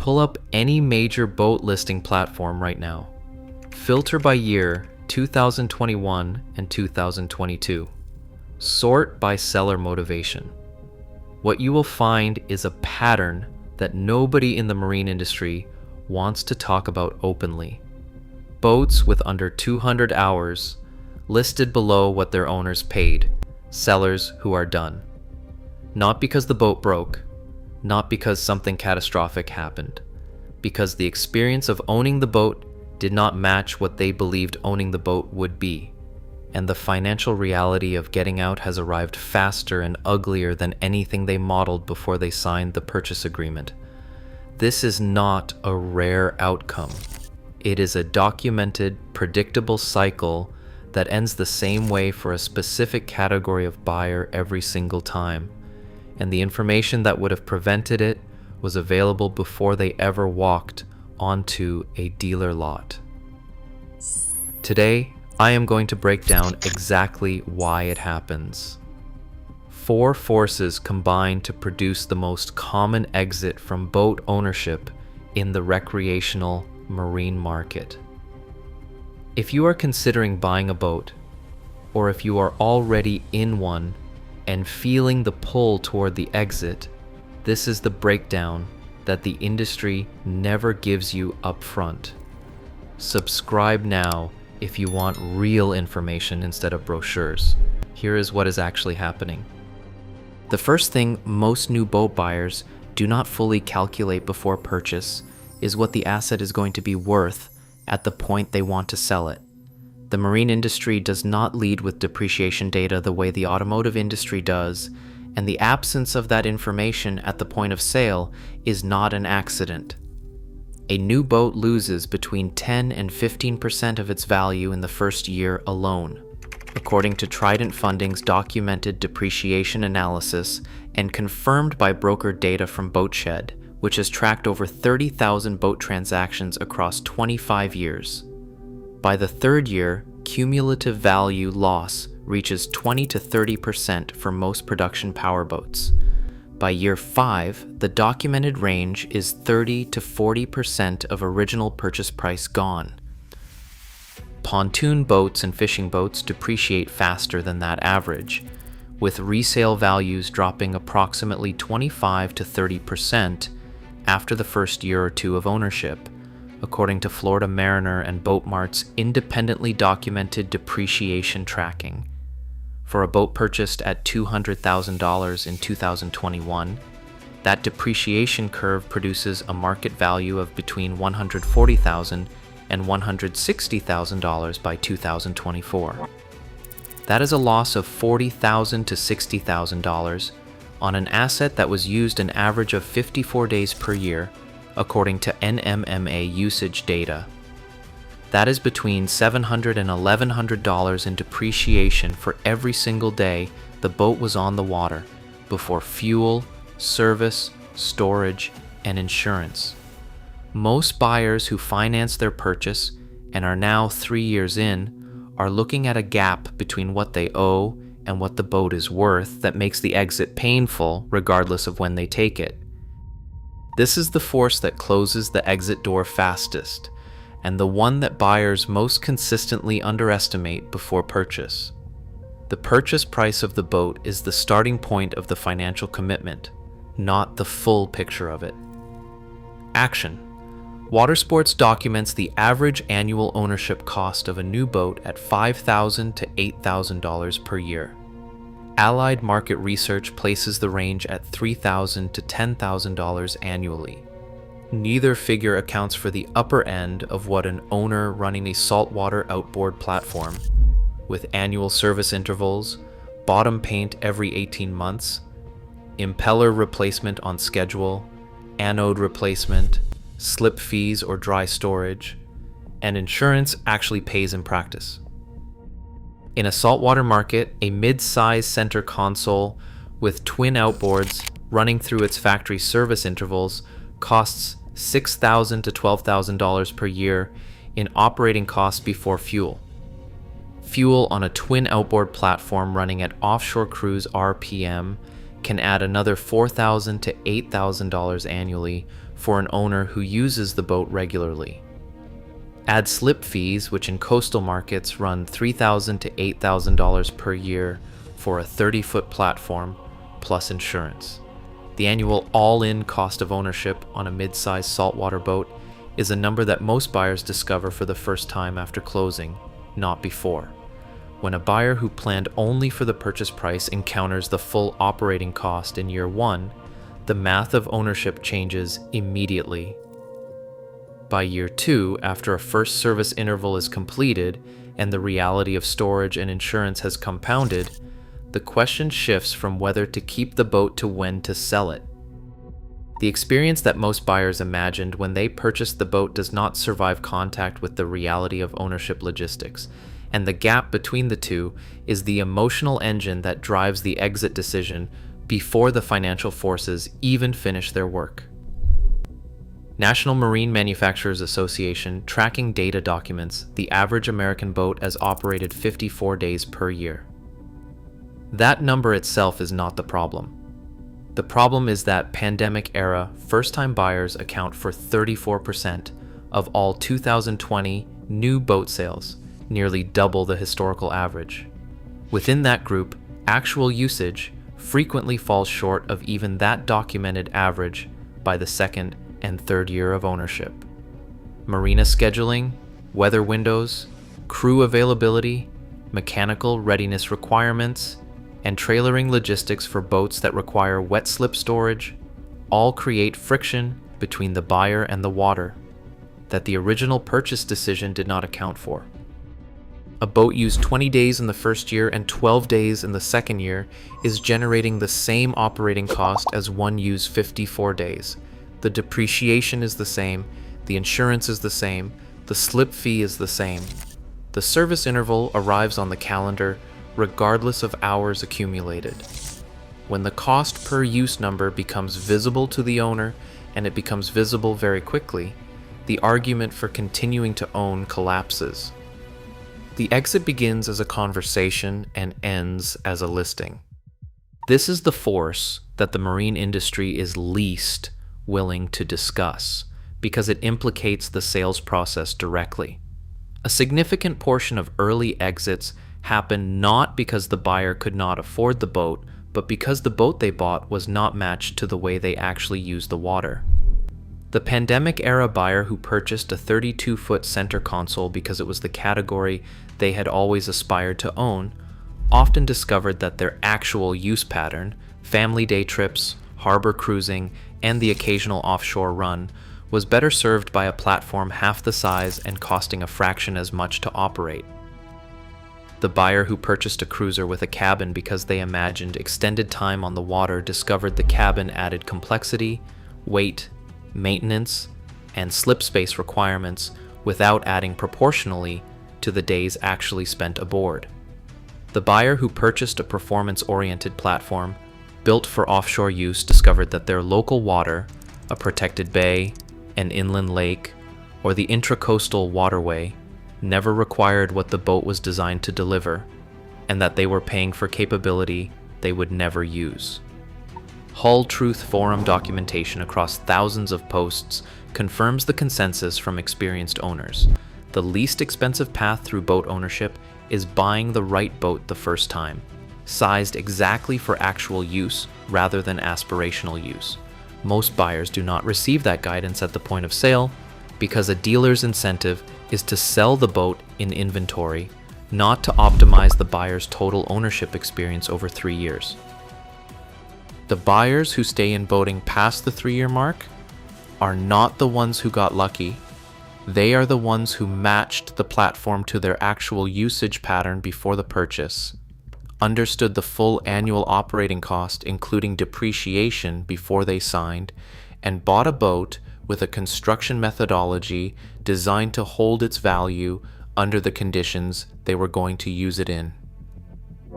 Pull up any major boat listing platform right now. Filter by year 2021 and 2022. Sort by seller motivation. What you will find is a pattern that nobody in the marine industry wants to talk about openly. Boats with under 200 hours listed below what their owners paid, sellers who are done. Not because the boat broke, not because something catastrophic happened, because the experience of owning the boat did not match what they believed owning the boat would be, and the financial reality of getting out has arrived faster and uglier than anything they modeled before they signed the purchase agreement. This is not a rare outcome. It is a documented, predictable cycle that ends the same way for a specific category of buyer every single time, and the information that would have prevented it was available before they ever walked onto a dealer lot. Today, I am going to break down exactly why it happens. 4 forces combine to produce the most common exit from boat ownership in the recreational marine market. If you are considering buying a boat, or if you are already in one and feeling the pull toward the exit, this is the breakdown that the industry never gives you up front. Subscribe now if you want real information instead of brochures. Here is what is actually happening. The first thing most new boat buyers do not fully calculate before purchase is what the asset is going to be worth at the point they want to sell it. The marine industry does not lead with depreciation data the way the automotive industry does, and the absence of that information at the point of sale is not an accident. A new boat loses between 10 and 15% of its value in the first year alone, according to Trident Funding's documented depreciation analysis and confirmed by broker data from Boatshed, which has tracked over 30,000 boat transactions across 25 years. By the third year, cumulative value loss reaches 20 to 30% for most production powerboats. By year 5, the documented range is 30 to 40% of original purchase price gone. Pontoon boats and fishing boats depreciate faster than that average, with resale values dropping approximately 25 to 30% after the first year or two of ownership, according to Florida Mariner and Boatmart's independently documented depreciation tracking. For a boat purchased at $200,000 in 2021, that depreciation curve produces a market value of between $140,000 and $160,000 by 2024. That is a loss of $40,000 to $60,000 on an asset that was used an average of 54 days per year, according to NMMA usage data. That is between $700 and $1,100 in depreciation for every single day the boat was on the water, before fuel, service, storage, and insurance. Most buyers who finance their purchase and are now 3 years in are looking at a gap between what they owe and what the boat is worth that makes the exit painful regardless of when they take it. This is the force that closes the exit door fastest, and the one that buyers most consistently underestimate before purchase. The purchase price of the boat is the starting point of the financial commitment, not the full picture of it. Action. Watersports documents the average annual ownership cost of a new boat at $5,000 to $8,000 per year. Allied Market Research places the range at $3,000 to $10,000 annually. Neither figure accounts for the upper end of what an owner running a saltwater outboard platform, with annual service intervals, bottom paint every 18 months, impeller replacement on schedule, anode replacement, slip fees or dry storage, and insurance actually pays in practice. In a saltwater market, a mid-size center console with twin outboards running through its factory service intervals costs $6,000 to $12,000 per year in operating costs before fuel. Fuel on a twin outboard platform running at offshore cruise RPM can add another $4,000 to $8,000 annually for an owner who uses the boat regularly. Add slip fees, which in coastal markets run $3,000 to $8,000 per year for a 30-foot platform, plus insurance. The annual all-in cost of ownership on a mid-sized saltwater boat is a number that most buyers discover for the first time after closing, not before. When a buyer who planned only for the purchase price encounters the full operating cost in year one, the math of ownership changes immediately. By year two, after a first service interval is completed and the reality of storage and insurance has compounded, the question shifts from whether to keep the boat to when to sell it. The experience that most buyers imagined when they purchased the boat does not survive contact with the reality of ownership logistics, and the gap between the two is the emotional engine that drives the exit decision before the financial forces even finish their work. National Marine Manufacturers Association tracking data documents the average American boat as operated 54 days per year. That number itself is not the problem. The problem is that pandemic-era first-time buyers account for 34% of all 2020 new boat sales, nearly double the historical average. Within that group, actual usage frequently falls short of even that documented average by the second and third year of ownership. Marina scheduling, weather windows, crew availability, mechanical readiness requirements, and trailering logistics for boats that require wet slip storage all create friction between the buyer and the water that the original purchase decision did not account for. A boat used 20 days in the first year and 12 days in the second year is generating the same operating cost as one used 54 days. The depreciation is the same, the insurance is the same, the slip fee is the same. The service interval arrives on the calendar regardless of hours accumulated. When the cost per use number becomes visible to the owner, and it becomes visible very quickly, the argument for continuing to own collapses. The exit begins as a conversation and ends as a listing. This is the force that the marine industry is least willing to discuss because it implicates the sales process directly. A significant portion of early exits happen not because the buyer could not afford the boat, but because the boat they bought was not matched to the way they actually used the water. The pandemic-era buyer who purchased a 32-foot center console because it was the category they had always aspired to own often discovered that their actual use pattern, family day trips, harbor cruising, and the occasional offshore run, was better served by a platform half the size and costing a fraction as much to operate. The buyer who purchased a cruiser with a cabin because they imagined extended time on the water discovered the cabin added complexity, weight, maintenance, and slip space requirements without adding proportionally to the days actually spent aboard. The buyer who purchased a performance-oriented platform built for offshore use discovered that their local water, a protected bay, an inland lake, or the intracoastal waterway, never required what the boat was designed to deliver, and that they were paying for capability they would never use. Hull Truth Forum documentation across thousands of posts confirms the consensus from experienced owners. The least expensive path through boat ownership is buying the right boat the first time, sized exactly for actual use rather than aspirational use. Most buyers do not receive that guidance at the point of sale because a dealer's incentive is to sell the boat in inventory, not to optimize the buyer's total ownership experience over 3 years. The buyers who stay in boating past the 3-year mark are not the ones who got lucky. They are the ones who matched the platform to their actual usage pattern before the purchase, understood the full annual operating cost including depreciation before they signed, and bought a boat with a construction methodology designed to hold its value under the conditions they were going to use it in.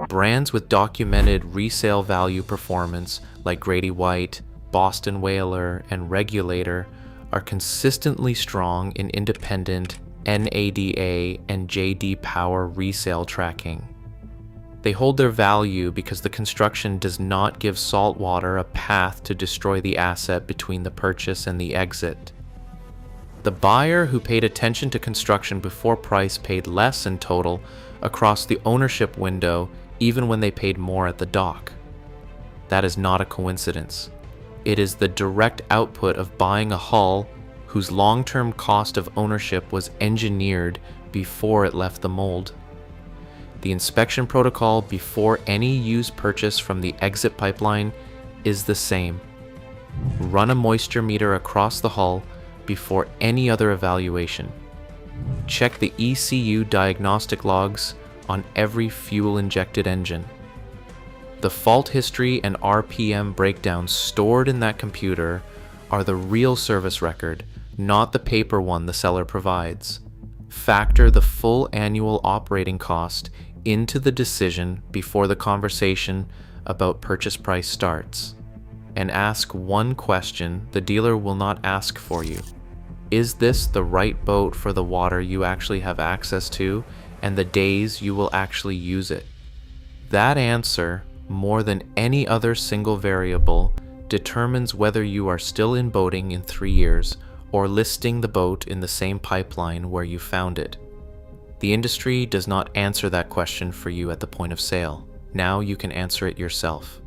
Brands with documented resale value performance like Grady White, Boston Whaler, and Regulator are consistently strong in independent NADA and JD Power resale tracking. They hold their value because the construction does not give Saltwater a path to destroy the asset between the purchase and the exit. The buyer who paid attention to construction before price paid less in total across the ownership window, even when they paid more at the dock. That is not a coincidence. It is the direct output of buying a hull whose long-term cost of ownership was engineered before it left the mold. The inspection protocol before any used purchase from the exit pipeline is the same. Run a moisture meter across the hull before any other evaluation. Check the ECU diagnostic logs on every fuel-injected engine. The fault history and RPM breakdowns stored in that computer are the real service record, not the paper one the seller provides. Factor the full annual operating cost into the decision before the conversation about purchase price starts. And ask one question the dealer will not ask for you. Is this the right boat for the water you actually have access to and the days you will actually use it? That answer, more than any other single variable, determines whether you are still in boating in 3 years or listing the boat in the same pipeline where you found it. The industry does not answer that question for you at the point of sale. Now you can answer it yourself.